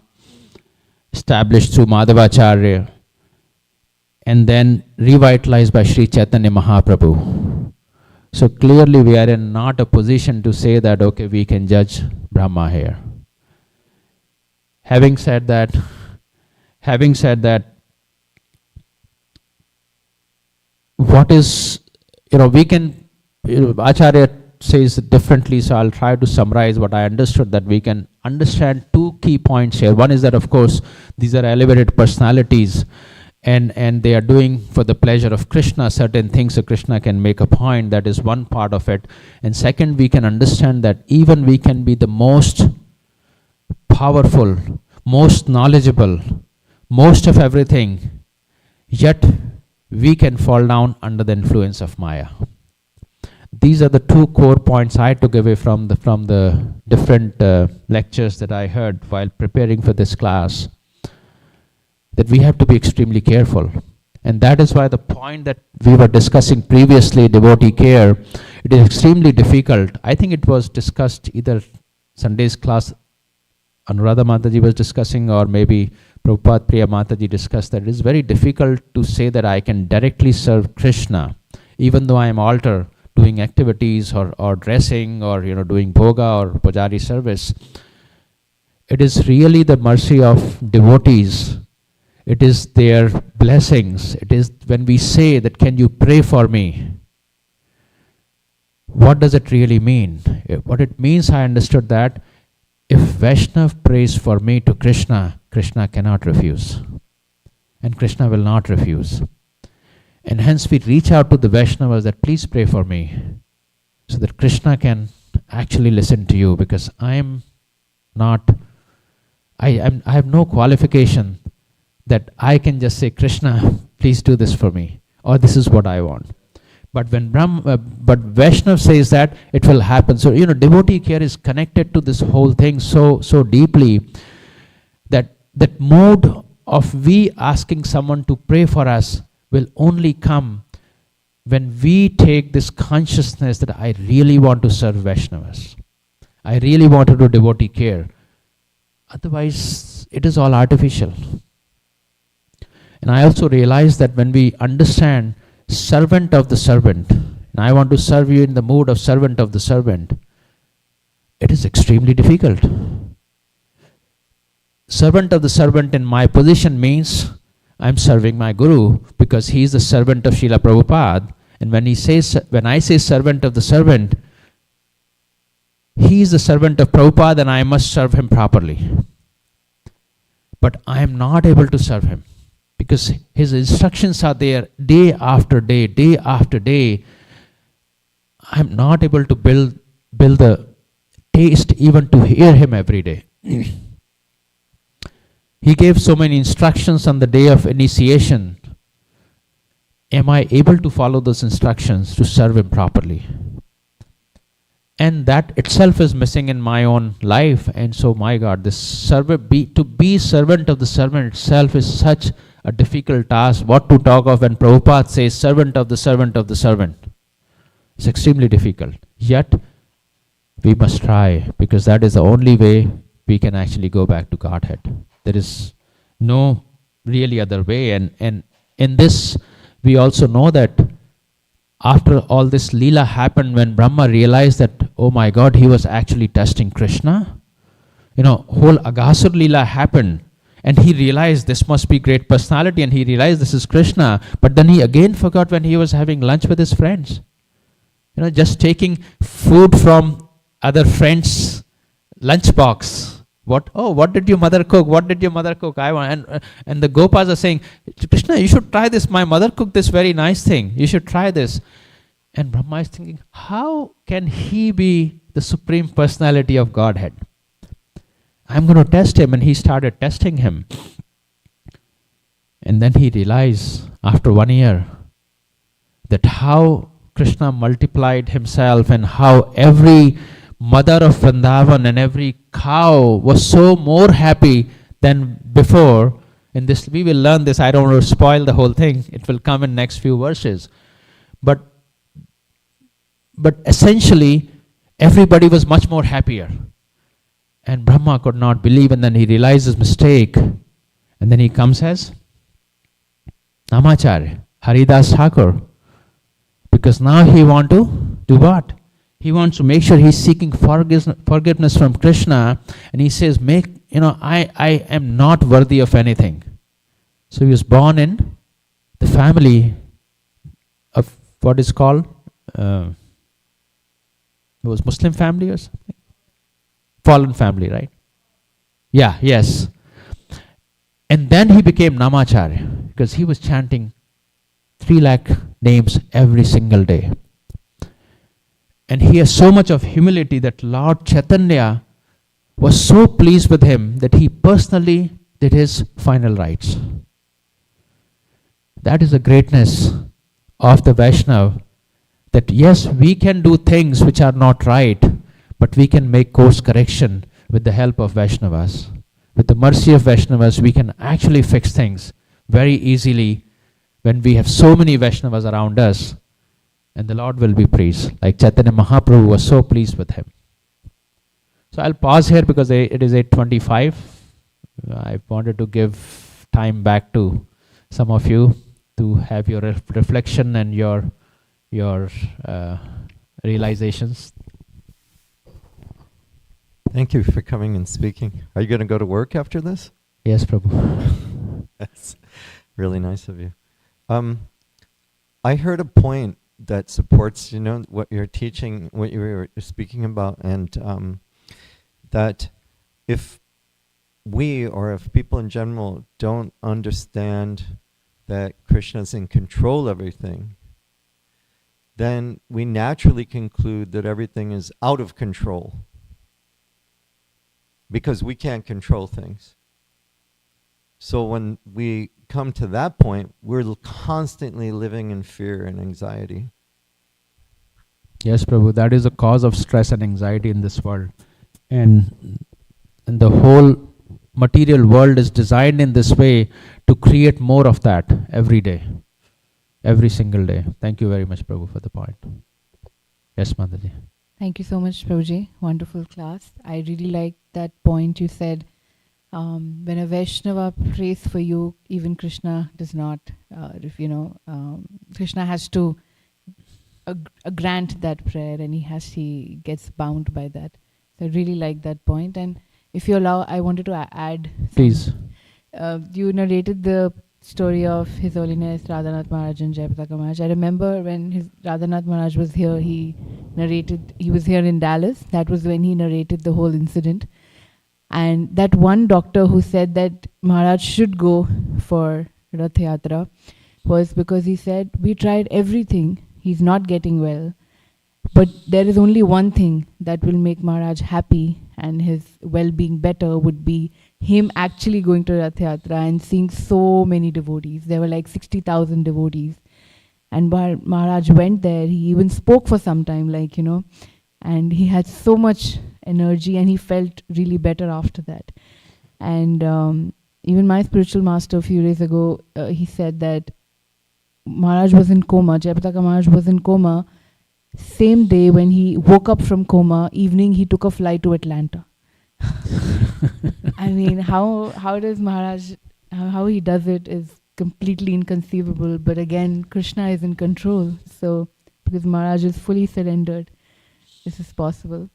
established through Madhavacharya, and then revitalized by Sri Chaitanya Mahaprabhu. So clearly we are in not a position to say that, okay, we can judge Brahma here. Having said that, what is, we can, Acharya says it differently, so I'll try to summarize what I understood, that we can understand two key points here. One is that, of course, these are elevated personalities, and they are doing for the pleasure of Krishna certain things, so Krishna can make a point. That is one part of it. And second, we can understand that even we can be the most powerful, most knowledgeable, most of everything, yet we can fall down under the influence of Maya. These are the two core points I took away from the different lectures that I heard while preparing for this class, that we have to be extremely careful. And that is why the point that we were discussing previously, devotee care, it is extremely difficult. I think it was discussed either Sunday's class, Anuradha Mataji was discussing, or maybe Prabhupada Priya Mataji discussed, that it is very difficult to say that I can directly serve Krishna, even though I am altar, doing activities or dressing or doing bhoga or pujari service. It is really the mercy of devotees. It is their blessings. It is when we say that, can you pray for me? What does it really mean? What it means, I understood that if Vaishnav prays for me to Krishna, Krishna cannot refuse. And Krishna will not refuse. And hence we reach out to the Vaishnavas that please pray for me, so that Krishna can actually listen to you, because I have no qualification that I can just say, Krishna, please do this for me, or this is what I want. But when but Vaishnav says that, it will happen. So, devotee care is connected to this whole thing so deeply, that mode of we asking someone to pray for us will only come when we take this consciousness that I really want to serve Vaishnavas. I really want to do devotee care. Otherwise, it is all artificial. And I also realize that when we understand servant of the servant, and I want to serve you in the mood of servant of the servant, it is extremely difficult. Servant of the servant in my position means I'm serving my Guru, because he is the servant of Srila Prabhupada. And when I say servant of the servant, he is the servant of Prabhupada and I must serve him properly. But I am not able to serve him, because his instructions are there day after day, day after day. I am not able to build the taste even to hear him every day. He gave so many instructions on the day of initiation. Am I able to follow those instructions to serve him properly? And that itself is missing in my own life. And so, my God, to be servant of the servant itself is such a difficult task. What to talk of when Prabhupada says servant of the servant of the servant. It's extremely difficult. Yet, we must try, because that is the only way we can actually go back to Godhead. There is no really other way. And in this, we also know that after all this Leela happened, when Brahma realized that, oh my God, he was actually testing Krishna, whole Aghasur Leela happened, and he realized this must be great personality, and he realized this is Krishna, but then he again forgot when he was having lunch with his friends. Just taking food from other friends' lunchbox What? Oh, what did your mother cook? What did your mother cook? I want. And the Gopas are saying, Krishna, you should try this. My mother cooked this very nice thing. You should try this. And Brahma is thinking, how can he be the Supreme Personality of Godhead? I'm going to test him. And he started testing him. And then he realized after 1 year that how Krishna multiplied himself and how every mother of Vrindavan and every cow was so more happy than before. In this, we will learn this. I don't want to spoil the whole thing. It will come in next few verses. But essentially, everybody was much more happier. And Brahma could not believe, and then he realized his mistake. And then he comes as Namacharya, Haridas Thakur. Because now he wants to do what? He wants to make sure he's seeking forgiveness from Krishna. And he says, I am not worthy of anything. So he was born in the family of what is called, it was Muslim family or something? Fallen family, right? Yeah, yes. And then he became Namacharya because he was chanting 3 lakh names every single day. And he has so much of humility that Lord Chaitanya was so pleased with him that he personally did his final rites. That is the greatness of the Vaishnava, that yes, we can do things which are not right, but we can make course correction with the help of Vaishnavas. With the mercy of Vaishnavas, we can actually fix things very easily when we have so many Vaishnavas around us, and the Lord will be pleased. Like Chaitanya Mahaprabhu was so pleased with him. So I'll pause here because it is 8:25. I wanted to give time back to some of you to have your reflection and your realizations. Thank you for coming and speaking. Are you going to go to work after this? Yes, Prabhu. That's really nice of you. I heard a point that supports, what you're teaching, what you were speaking about, and that if we, or if people in general, don't understand that Krishna's in control of everything, then we naturally conclude that everything is out of control because we can't control things. So when we come to that point, we're constantly living in fear and anxiety. Yes, Prabhu, that is a cause of stress and anxiety in this world. And the whole material world is designed in this way to create more of that every day, every single day. Thank you very much, Prabhu, for the point. Yes, Mataji. Thank you so much, Prabhuji. Wonderful class. I really like that point you said. When a Vaishnava prays for you, even Krishna does not. Krishna has to grant that prayer, and he gets bound by that. So I really like that point. And if you allow, I wanted to add. Please. You narrated the story of His Holiness Radhanath Maharaj and Jayapataka Maharaj. I remember when Radhanath Maharaj was here, he was here in Dallas. That was when he narrated the whole incident. And that one doctor who said that Maharaj should go for Rath Yatra was because he said, we tried everything, he's not getting well, but there is only one thing that will make Maharaj happy and his well-being better would be him actually going to Rath Yatra and seeing so many devotees. There were like 60,000 devotees. And Maharaj went there, he even spoke for some time, and he had so much energy and he felt really better after that. And even my spiritual master a few days ago, he said that Maharaj was in coma, Jayapataka Maharaj was in coma. Same day when he woke up from coma, evening he took a flight to Atlanta. I mean, how does Maharaj, how he does it is completely inconceivable. But again, Krishna is in control. So, because Maharaj is fully surrendered, this is possible.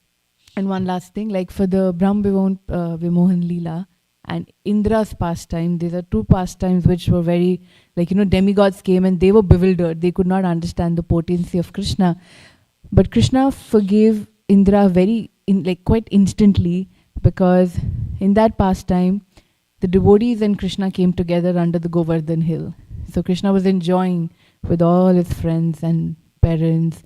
And one last thing, like for the Brahm Vimohan Leela and Indra's pastime, these are two pastimes which were very, demigods came and they were bewildered. They could not understand the potency of Krishna. But Krishna forgave Indra quite instantly, because in that pastime, the devotees and Krishna came together under the Govardhan hill. So Krishna was enjoying with all his friends and parents.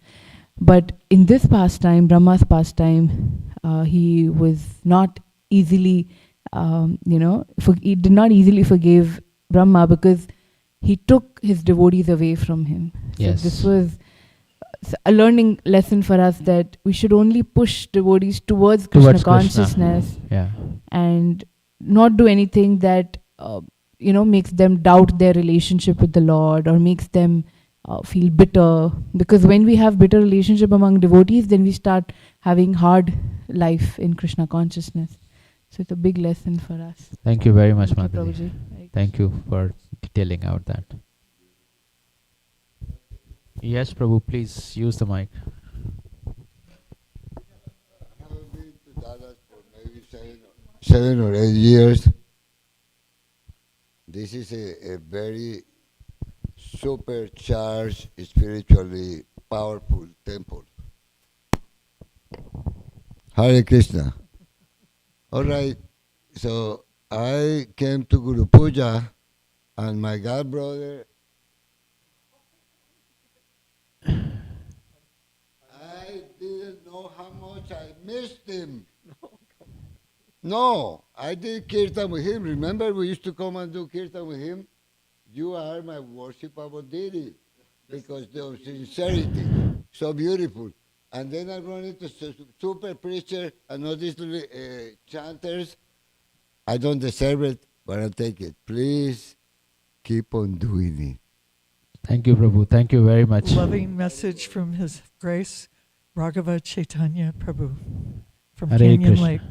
But in this pastime, Brahma's pastime, he was not easily, he did not easily forgive Brahma because he took his devotees away from him. Yes. So this was a learning lesson for us that we should only push devotees towards Krishna consciousness Yeah. and not do anything that makes them doubt their relationship with the Lord or makes them feel bitter. Because when we have bitter relationship among devotees, then we start having hard life in Krishna consciousness. So it's a big lesson for us. Thank you very much, Thank you, Mataji. Prabhuji. Thank you for detailing out that. Yes, Prabhu, please use the mic. I have been to Dallas for maybe 7 or 8 years. This is a very supercharged, spiritually powerful temple. Hare Krishna. All right, so I came to Guru Puja, and my god brother, I didn't know how much I missed him. No, I did kirtan with him. Remember, we used to come and do kirtan with him? You are my worshipable deity because of sincerity. So beautiful. And then I run into super preacher and all these little chanters. I don't deserve it, but I'll take it. Please keep on doing it. Thank you, Prabhu. Thank you very much. Loving message from His Grace Raghava Chaitanya Prabhu from Hare Canyon Krishna. Lake.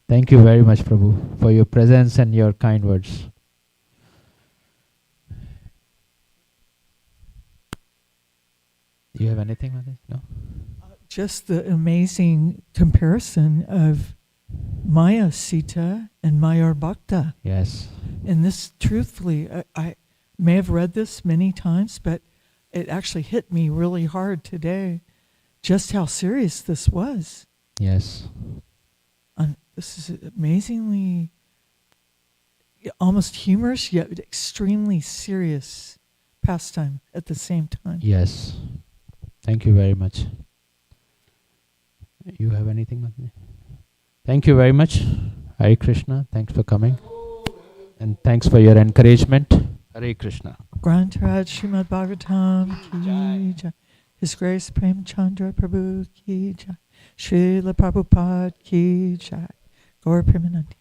Thank you very much, Prabhu, for your presence and your kind words. Do you have anything, Mataji? No? Just the amazing comparison of Maya Sita and Mayur Bhakta. Yes. And this, truthfully, I may have read this many times, but it actually hit me really hard today, just how serious this was. Yes. This is amazingly, almost humorous, yet extremely serious pastime at the same time. Yes. Thank you very much. You have anything, Mataji? Thank you very much. Hare Krishna. Thanks for coming. And thanks for your encouragement. Hare Krishna. Grantaraj Srimad Bhagavatam ki jai. His Grace Prem Chandra Prabhu ki jai. Srila Prabhupada ki jai. Gaur Premanandi.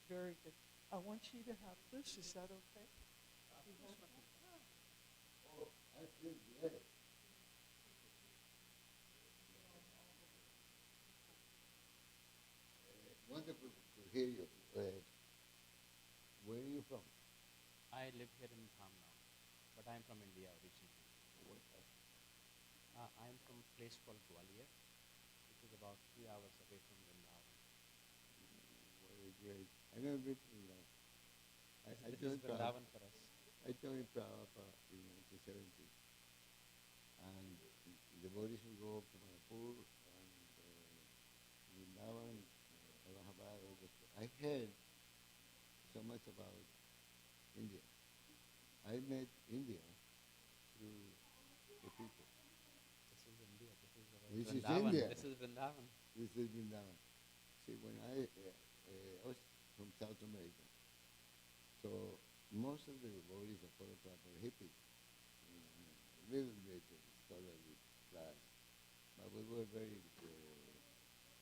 Very good. I want you to have this. Is that okay? Wonderful to hear you. Where are you from? I live here in Dham now, but I am from India originally. I am from a place called Gwalior, which is about 3 hours away from Vrindavan. Very great. I never been to Vrindavan. This is Vrindavan for us. I joined Prabhupada in 1970. And the devotees will go up to Manipur and Vrindavan, Allahabad. I heard so much about India. I met India through the people. This is India. This is Vrindavan. India. This is Vrindavan. This is Vrindavan. See, when I was from South America, so most of the devotees that follow Prabhupada are hippies, little bit of scholarly class. we were very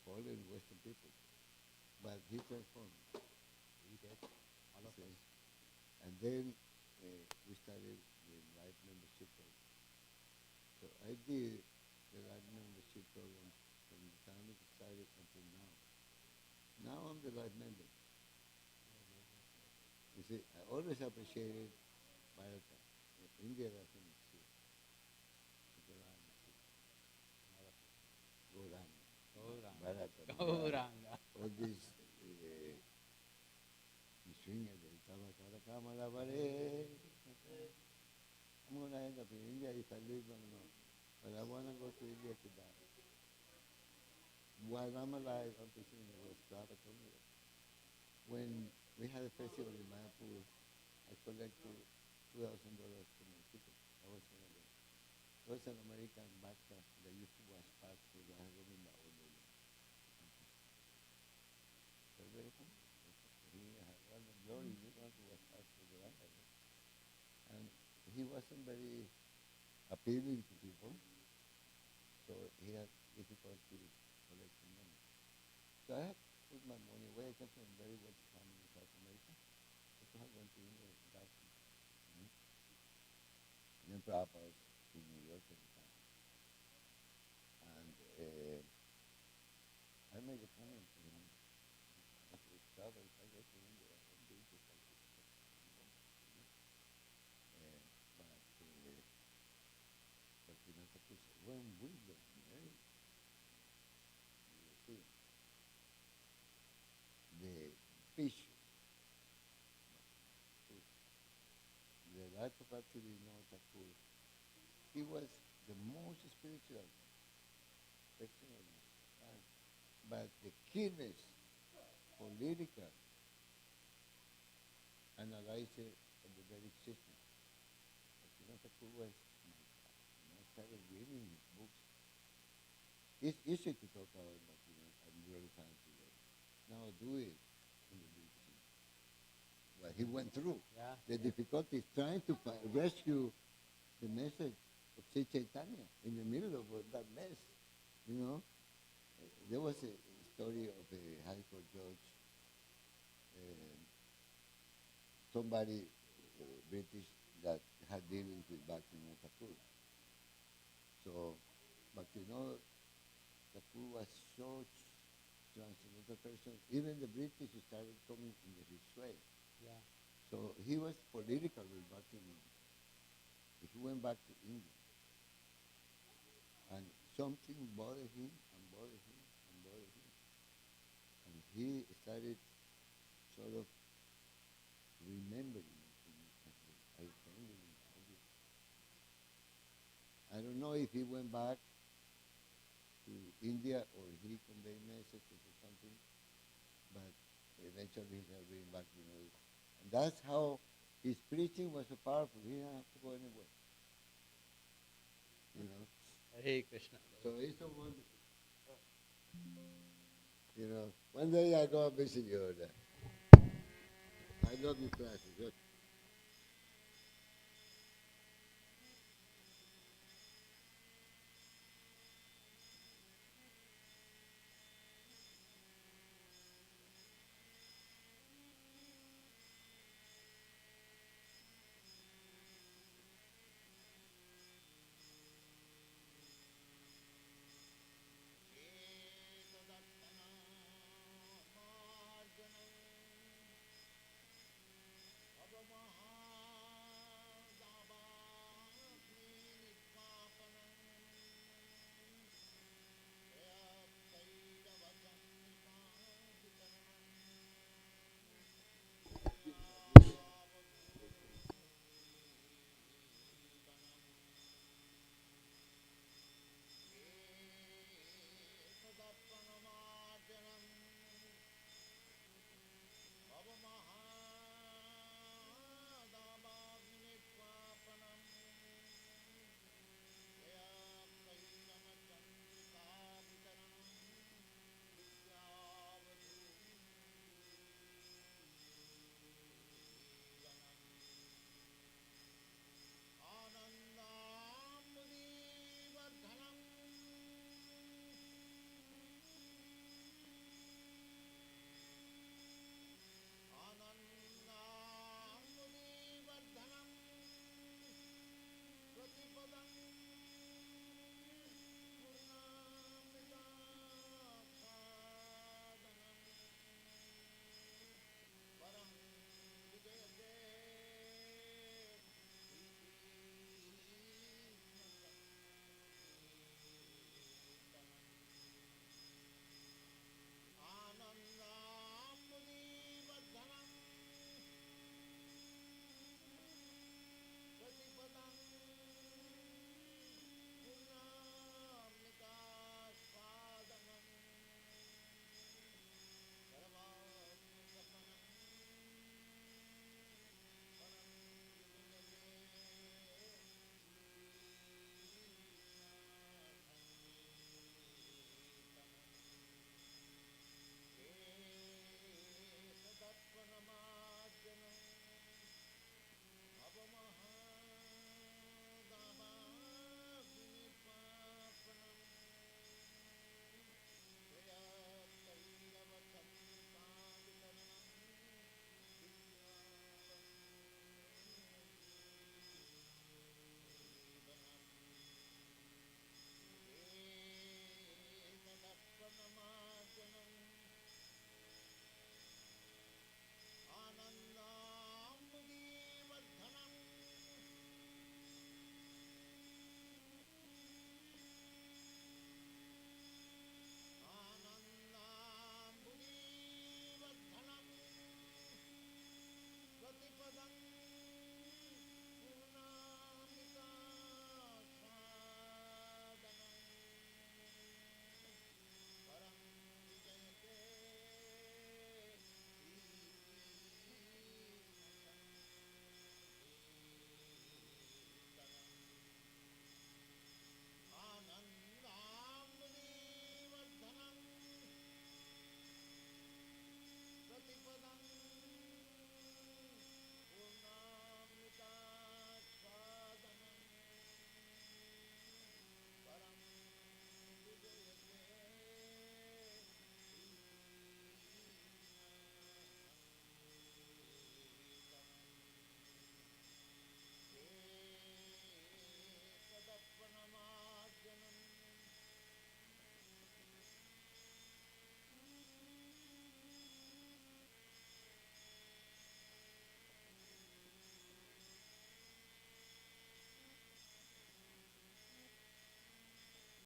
fallen Western people, but he transformed. He did. All of See? us. And then we started the life membership program. So I did the life membership program from the time it started until now. Now I'm the life member. You see, I always appreciated Bharata. India doesn't exist. Gauranga exists. Gauranga. Gauranga. Bharata. Gauranga. All these swingers, they Tabakara Kamala Vare. I'm going to end up in India if I live long enough. But I want to go to India to die. While I'm alive, I'm teaching in the West. Prabhupada told me that. When we had a festival in Mayapur, I collected $2,000 for my ticket. I was one of them. There was an American bachelor that used to wash parts for Raja Govinda all day long. So very fun. He had all the glory. You don't have to wash parts for the Raja. And he wasn't very appealing to people. So he had difficulty collecting money. So I had put my money away. I came from a very wealthy family in South America. I could have gone to India and died. And then Prabhupada was in New York at the time. And I made a comment to him. I said, Prabhupada, if I go to India, I won't be just like this. But when we get married, you see, the bishop, the life of actually Thakur, he was the most spiritual person of his time, but the keenest political analyzer of the Vedic system. Thakur was, I started reading his books. It's easy to talk about and glorify today. Now do it in the big city. What he went through, the difficulties trying to rescue the message of Sri Chaitanya in the middle of that mess. There was a story of a high court judge, somebody British that had dealings with Bhaktivinoda Thakur. So Bhaktivinoda Thakur was such transcendental person. Even the British started coming under his sway. Yeah. So he was political with Bhaktivinoda. He went back to India. And something bothered him and bothered him and bothered him. And he started sort of remembering. I said, I offended him. I don't know if he went back to India or he conveyed messages or something, but eventually he started bringing back the news. And that's how his preaching was so powerful. He didn't have to go anywhere. Hare Krishna. So it's so wonderful. One day I go and visit you over there. I love your classes.